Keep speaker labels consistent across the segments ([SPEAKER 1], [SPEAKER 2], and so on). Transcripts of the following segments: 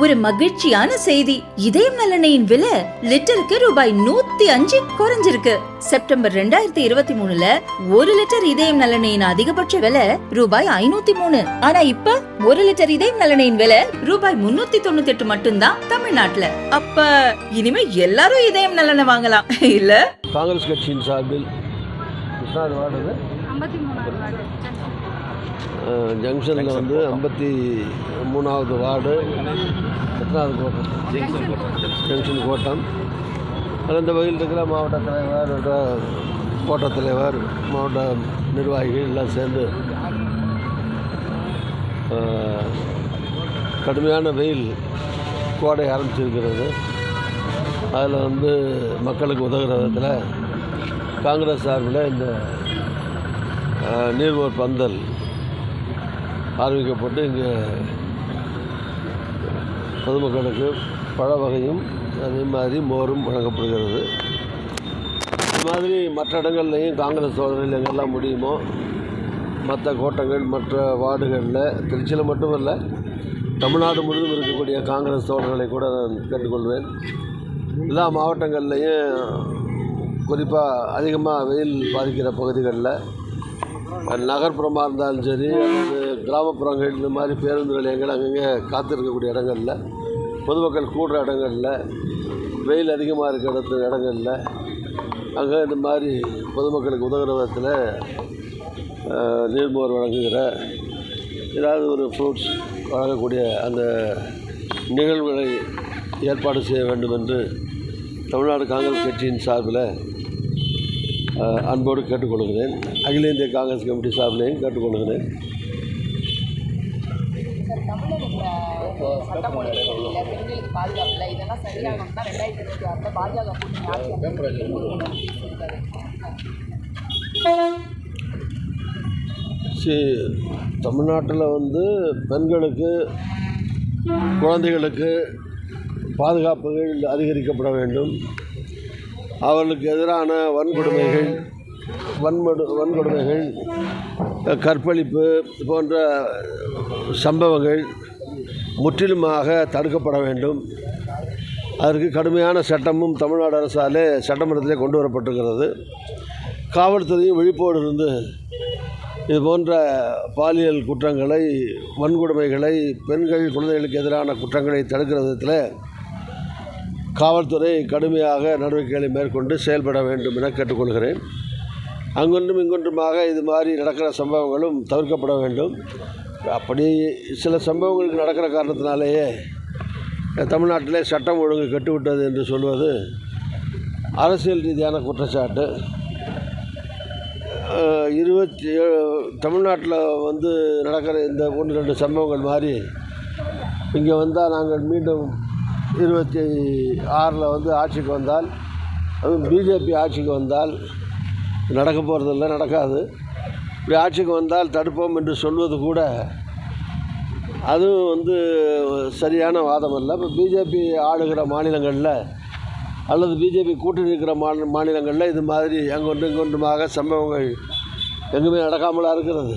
[SPEAKER 1] ஒரு மகிழ்ச்சியான செய்தி. இதயம் நல்லெண்ணெயின் விலை லிட்டருக்கு ரூபாய் 105 குறைஞ்சிருக்கு. செப்டம்பர் 2023ல 1 லிட்டர் இதயம் நல்லெண்ணெயின் அதிகபட்ச விலை ரூபாய் 503. ஆனா இப்ப 1 லிட்டர் இதயம் நல்லெண்ணெயின் விலை ரூபாய் 398 மட்டும்தான் தமிழ்நாட்டுல. அப்ப இனிமே எல்லாரும் இதயம் நல்லெண்ணெய் வாங்கலாம் இல்ல?
[SPEAKER 2] காங்கிரஸ் கட்சியின் சார்பில் ஜங்ஷனில் 53வது வார்டு எத்தனாவது கோட்டம் ஜங்ஷன் கோட்டம். அந்த வகையில் இருக்கிற மாவட்ட தலைவர், கோட்ட தலைவர், மாவட்ட நிர்வாகிகள் எல்லாம் சேர்ந்து கடுமையான வெயில் கோடை ஆரம்பிச்சிருக்கிறது. அதில் மக்களுக்கு உதவுகிற விதத்தில் காங்கிரஸ் சார்பில் இந்த நீர்மோர் பந்தல் ஆரம்பிக்கப்பட்டு இங்கே பொதுமக்களுக்கு பழ வகையும் அதே மாதிரி மோரும் வழங்கப்படுகிறது. இது மாதிரி மற்ற இடங்கள்லையும் காங்கிரஸ் தோழர்கள் எங்கெல்லாம் முடியுமோ மற்ற கோட்டங்கள், மற்ற வார்டுகளில், திருச்சியில் மட்டுமல்ல தமிழ்நாடு முழுவதும் இருக்கக்கூடிய காங்கிரஸ் தோழர்களை கூட நான் கேட்டுக்கொள்வேன். எல்லா மாவட்டங்கள்லேயும் குறிப்பாக அதிகமாக வெயில் பாதிக்கிற பகுதிகளில், நகர்ப்புறமாக இருந்தாலும் சரி, அல்லது கிராமப்புறங்கள், இந்த மாதிரி பேருந்து நிலையங்கள் அங்கங்கே காத்திருக்கக்கூடிய இடங்களில், பொதுமக்கள் கூடுற இடங்களில், வெயில் அதிகமாக இருக்கிற இடங்களில் அங்கே இந்த மாதிரி பொதுமக்களுக்கு உதவுகிற விதத்தில் நீர்மோர் வழங்குகிற ஏதாவது ஒரு ஃப்ரூட்ஸ் வழங்கக்கூடிய அந்த நிகழ்வுகளை ஏற்பாடு செய்ய வேண்டும் என்று தமிழ்நாடு காங்கிரஸ் கட்சியின் சார்பில் அன்போடு கேட்டுக்கொள்கிறேன். அகில இந்திய காங்கிரஸ் கமிட்டி சார்பிலையும் கேட்டுக்கொள்கிறேன். தமிழ்நாட்டில் பெண்களுக்கு, குழந்தைகளுக்கு பாதுகாப்புகள் அதிகரிக்கப்பட வேண்டும். அவர்களுக்கு எதிரான வன்கொடுமைகள், கற்பழிப்பு போன்ற சம்பவங்கள் முற்றிலுமாக தடுக்கப்பட வேண்டும். அதற்கு கடுமையான சட்டமும் தமிழ்நாடு அரசாலே சட்டமன்றத்திலே கொண்டு வரப்பட்டிருக்கிறது. காவல்துறையும் விழிப்போடு இருந்து இது போன்ற பாலியல் குற்றங்களை, வன்கொடுமைகளை, பெண்கள், குழந்தைகளுக்கு எதிரான குற்றங்களை தடுக்கிற விதத்தில் காவல்துறை கடுமையாக நடவடிக்கைகளை மேற்கொண்டு செயல்பட வேண்டும் என கேட்டுக்கொள்கிறேன். அங்கொன்றும் இங்கொன்றுமாக இது மாதிரி நடக்கிற சம்பவங்களும் தவிர்க்கப்பட வேண்டும். அப்படி சில சம்பவங்களுக்கு நடக்கிற காரணத்தினாலேயே தமிழ்நாட்டிலே சட்டம் ஒழுங்கு கெட்டுவிட்டது என்று சொல்வது அரசியல் ரீதியான குற்றச்சாட்டு. தமிழ்நாட்டில் நடக்கிற இந்த 1-2 சம்பவங்கள் மாதிரி இங்கே வந்தால் நாங்கள் மீண்டும் 26ல் ஆட்சிக்கு வந்தால், அதுவும் பிஜேபி ஆட்சிக்கு வந்தால், நடக்க போகிறதில்ல, நடக்காது. இப்படி ஆட்சிக்கு வந்தால் தடுப்போம் என்று சொல்வது கூட அதுவும் சரியான வாதம் அல்ல. இப்போ பிஜேபி ஆளுகிற மாநிலங்களில் அல்லது பிஜேபி கூட்டணி இருக்கிற மாநிலங்களில் இது மாதிரி அங்கொன்று இங்கொன்றுமாக சம்பவங்கள் எங்குமே நடக்காமலாக இருக்கிறது.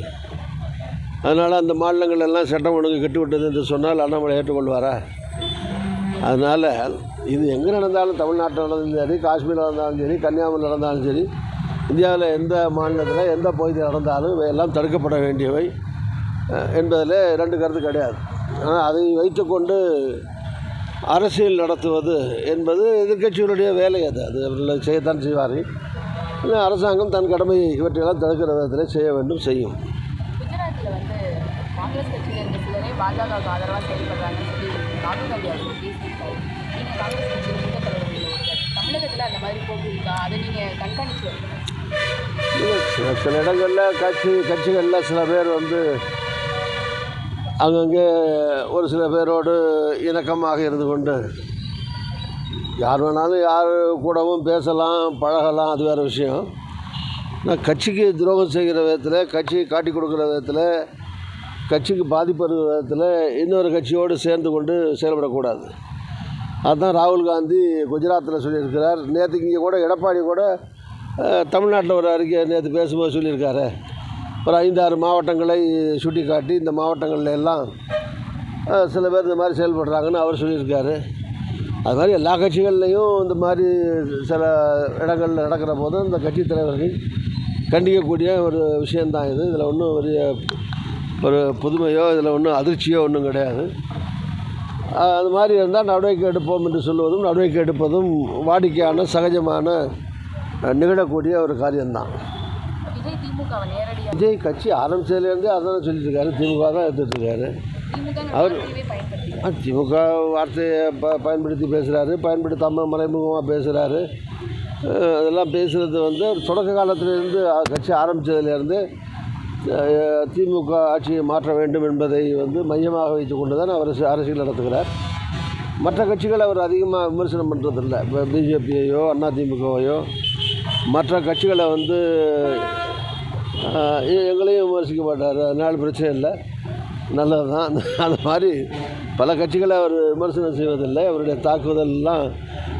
[SPEAKER 2] அதனால் அந்த மாநிலங்கள் எல்லாம் சட்டம் ஒழுங்கு கெட்டுவிட்டது என்று சொன்னால் அண்ணாமலை ஏற்றுக்கொள்வாரா? அதனால் இது எங்கே நடந்தாலும், தமிழ்நாட்டில் நடந்தாலும் சரி, காஷ்மீர் நடந்தாலும் சரி, கன்னியாகுமரி நடந்தாலும் சரி, இந்தியாவில் எந்த மாநிலத்தில் எந்த பகுதியில் நடந்தாலும் இவையெல்லாம் தடுக்கப்பட வேண்டியவை என்பதில் 2 கருத்து கிடையாது. ஆனால் அதை வைத்துக்கொண்டு அரசியல் நடத்துவது என்பது எதிர்க்கட்சிகளுடைய வேலை. அது அவர்கள் செய்யத்தான் செய்வார்கள். அரசாங்கம் தன் கடமையை இவற்றையெல்லாம் தடுக்கிற விதத்தில் செய்ய வேண்டும், செய்யும்.
[SPEAKER 3] காங்கிரஸ் கட்சியில் இருந்த சிலரே பாஜகவுக்கு ஆதரவாக செயல்படுறாங்கன்னு சொல்லி ராகுல் காந்தி அவர்கள் பேசியிருக்காரு. நீங்கள் காங்கிரஸ் கட்சியில் மூத்த தலைவர்கள் தமிழகத்தில் அந்த மாதிரி போக்கு இருக்கா? அதை நீங்கள் கண்காணித்து வரீங்க?
[SPEAKER 2] சில இடங்களில் கட்சிகளில் சில பேர் அங்கங்கே ஒரு சில பேரோடு இணக்கமாக இருந்து கொண்டு யார் வேணாலும் யார் கூடவும் பேசலாம், பழகலாம், அது வேறு விஷயம். ஆனால் கட்சிக்கு துரோகம் செய்கிற விதத்தில், கட்சியை காட்டி கொடுக்குற விதத்தில், கட்சிக்கு பாதிப்பு விதத்தில் இன்னொரு கட்சியோடு சேர்ந்து கொண்டு செயல்படக்கூடாது. அதுதான் ராகுல் காந்தி குஜராத்தில் சொல்லியிருக்கிறார். நேற்றுக்கு இங்கே கூட எடப்பாடி கூட தமிழ்நாட்டில் ஒரு அறிக்கை நேற்று பேசும்போது சொல்லியிருக்காரு. ஒரு 5-6 மாவட்டங்களை சுட்டி காட்டி இந்த மாவட்டங்களில் எல்லாம் சில பேர் இந்த மாதிரி செயல்படுறாங்கன்னு அவர் சொல்லியிருக்காரு. அது மாதிரி எல்லா கட்சிகள்லேயும் இந்த மாதிரி சில இடங்களில் நடக்கிற போது இந்த கட்சித் தலைவர்கள் கண்டிக்கக்கூடிய ஒரு விஷயந்தான் இது. இதில் ஒன்றும் ஒரு புதுமையோ இதில் ஒன்றும் அதிர்ச்சியோ ஒன்றும் கிடையாது. அது மாதிரி இருந்தால் நடவடிக்கை எடுப்போம் என்று சொல்வதும் நடவடிக்கை எடுப்பதும் வாடிக்கையான சகஜமான நிகழக்கூடிய ஒரு காரியம்தான்.
[SPEAKER 3] விஜய் திமுகவை நேரடியாக
[SPEAKER 2] விஜய் கட்சி ஆரம்பிச்சதுலேருந்தே அதான் சொல்லிட்டு இருக்காரு, திமுக தான் எடுத்துகிட்ருக்காரு. அவர் திமுக வார்த்தையை பயன்படுத்தி பேசுகிறாரு, பயன்படுத்தாமல் மறைமுகமாக பேசுகிறாரு. அதெல்லாம் பேசுகிறது அவர் தொடக்க காலத்திலேருந்து கட்சி ஆரம்பித்ததுலேருந்து திமுக ஆட்சியை மாற்ற வேண்டும் என்பதை மையமாக வைத்து கொண்டு தான் அவர் அரசியல் நடத்துகிறார். மற்ற கட்சிகளை அவர் அதிகமாக விமர்சனம் பண்ணுறதில்லை. இப்போ பிஜேபியையோ அதிமுகவையோ மற்ற கட்சிகளை எங்களையும் விமர்சிக்க மாட்டார். அதனால் பிரச்சனை இல்லை, நல்லது தான். அந்த மாதிரி பல கட்சிகளை அவர் விமர்சனம் செய்வதில்லை. அவருடைய தாக்குதல்லாம்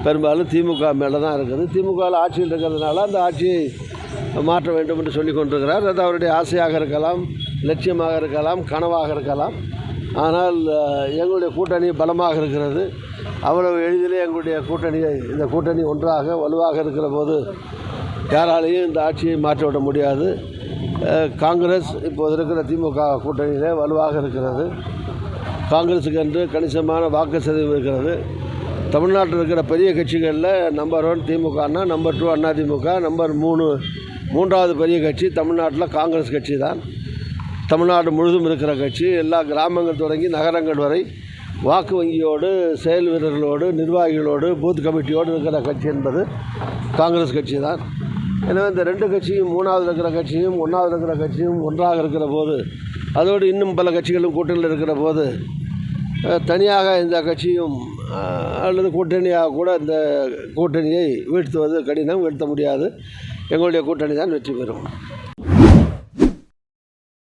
[SPEAKER 2] பெரும்பாலும் திமுக மேலே தான் இருக்குது. திமுகவில் ஆட்சியில் இருக்கிறதுனால அந்த ஆட்சியை மாற்ற வேண்டும் என்று சொல்லி கொண்டிருக்கிறார். அது அவருடைய ஆசையாக இருக்கலாம், லட்சியமாக இருக்கலாம், கனவாக இருக்கலாம். ஆனால் எங்களுடைய கூட்டணி பலமாக இருக்கிறது. அவ்வளவு எளிதிலே எங்களுடைய இந்த கூட்டணி ஒன்றாக வலுவாக இருக்கிற போது யாராலையும் இந்த ஆட்சியை மாற்றிவிட முடியாது. காங்கிரஸ் இப்போது இருக்கிற திமுக கூட்டணியிலே வலுவாக இருக்கிறது. காங்கிரஸுக்கு என்று கணிசமான வாக்கு சதவீதம் இருக்கிறது. தமிழ்நாட்டில் இருக்கிற பெரிய கட்சிகளில் நம்பர் 1 திமுகனா, நம்பர் 2 அதிமுக, நம்பர் 3 மூன்றாவது பெரிய கட்சி தமிழ்நாட்டில் காங்கிரஸ் கட்சி தான். தமிழ்நாடு முழுதும் இருக்கிற கட்சி. எல்லா கிராமங்கள் தொடங்கி நகரங்கள் வரை வாக்கு வங்கியோடு, செயல் வீரர்களோடு, நிர்வாகிகளோடு, பூத் கமிட்டியோடு இருக்கிற கட்சி என்பது காங்கிரஸ் கட்சி தான். எனவே இந்த 2 கட்சியும், 3வது இருக்கிற கட்சியும் 1வது இருக்கிற கட்சியும் ஒன்றாக இருக்கிற போது, அதோடு இன்னும் பல கட்சிகளும் கூட்டணியில் இருக்கிற போது, தனியாக இந்த கட்சியும் அல்லது கூட்டணியாக கூட இந்த கூட்டணியை வீழ்த்துவது கடினம், வீழ்த்த முடியாது. எங்களுடைய கூட்டணி தான் வெற்றி பெறும்.